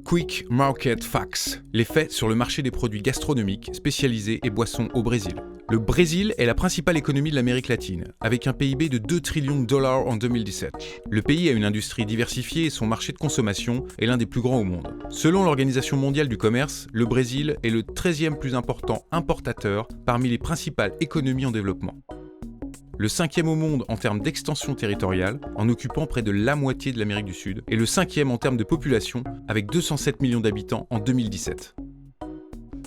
Quick Market Facts, les faits sur le marché des produits gastronomiques, spécialisés et boissons au Brésil. Le Brésil est la principale économie de l'Amérique latine, avec un PIB de 2 trillions de dollars en 2017. Le pays a une industrie diversifiée et son marché de consommation est l'un des plus grands au monde. Selon l'Organisation mondiale du commerce, le Brésil est le 13e plus important importateur parmi les principales économies en développement. Le 5e au monde en termes d'extension territoriale, en occupant près de la moitié de l'Amérique du Sud, et le 5e en termes de population, avec 207 millions d'habitants en 2017.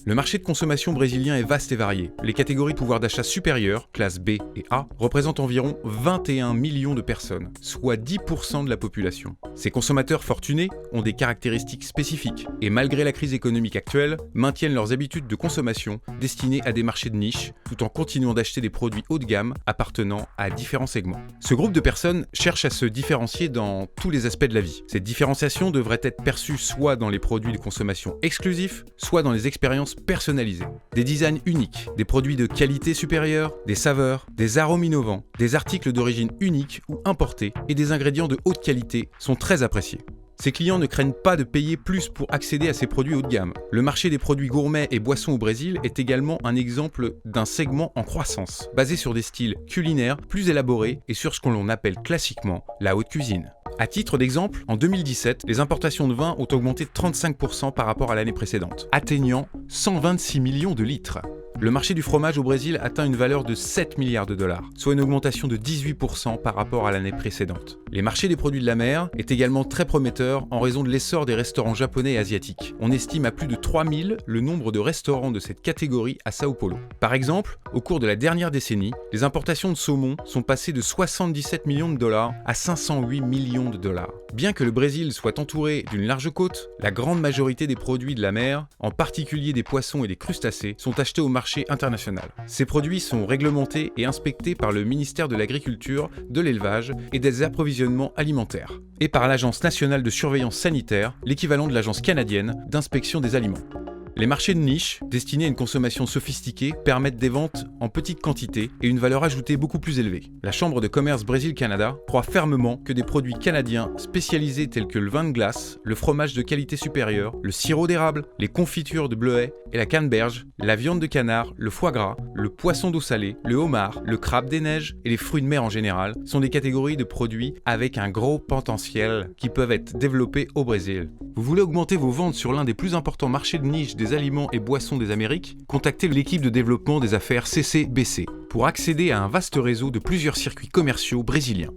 Le marché de consommation brésilien est vaste et varié. Les catégories de pouvoir d'achat supérieur, classe B et A, représentent environ 21 millions de personnes, soit 10% de la population. Ces consommateurs fortunés ont des caractéristiques spécifiques et malgré la crise économique actuelle, maintiennent leurs habitudes de consommation destinées à des marchés de niche, tout en continuant d'acheter des produits haut de gamme appartenant à différents segments. Ce groupe de personnes cherche à se différencier dans tous les aspects de la vie. Cette différenciation devrait être perçue soit dans les produits de consommation exclusifs, soit dans les expériences personnalisées. Des designs uniques, des produits de qualité supérieure, des saveurs, des arômes innovants, des articles d'origine unique ou importés et des ingrédients de haute qualité sont très appréciés. Ces clients ne craignent pas de payer plus pour accéder à ces produits haut de gamme. Le marché des produits gourmets et boissons au Brésil est également un exemple d'un segment en croissance, basé sur des styles culinaires plus élaborés et sur ce qu'on appelle classiquement la haute cuisine. À titre d'exemple, en 2017, les importations de vin ont augmenté de 35% par rapport à l'année précédente, atteignant 126 millions de litres. Le marché du fromage au Brésil atteint une valeur de 7 milliards de dollars, soit une augmentation de 18% par rapport à l'année précédente. Les marchés des produits de la mer est également très prometteur en raison de l'essor des restaurants japonais et asiatiques. On estime à plus de 3000 le nombre de restaurants de cette catégorie à Sao Paulo. Par exemple, au cours de la dernière décennie, les importations de saumon sont passées de 77 millions de dollars à 508 millions de dollars. Bien que le Brésil soit entouré d'une large côte, la grande majorité des produits de la mer, en particulier des poissons et des crustacés, sont achetés au marché international. Ces produits sont réglementés et inspectés par le ministère de l'Agriculture, de l'Élevage et des Approvisionnements alimentaires, et par l'Agence nationale de surveillance sanitaire, l'équivalent de l'Agence canadienne d'inspection des aliments. Les marchés de niche, destinés à une consommation sophistiquée, permettent des ventes en petite quantité et une valeur ajoutée beaucoup plus élevée. La Chambre de commerce Brésil-Canada croit fermement que des produits canadiens spécialisés tels que le vin de glace, le fromage de qualité supérieure, le sirop d'érable, les confitures de bleuet et la canneberge, la viande de canard, le foie gras, le poisson d'eau salée, le homard, le crabe des neiges et les fruits de mer en général sont des catégories de produits avec un gros potentiel qui peuvent être développés au Brésil. Vous voulez augmenter vos ventes sur l'un des plus importants marchés de niche des aliments et boissons des Amériques? Contactez l'équipe de développement des affaires CCBC pour accéder à un vaste réseau de plusieurs circuits commerciaux brésiliens.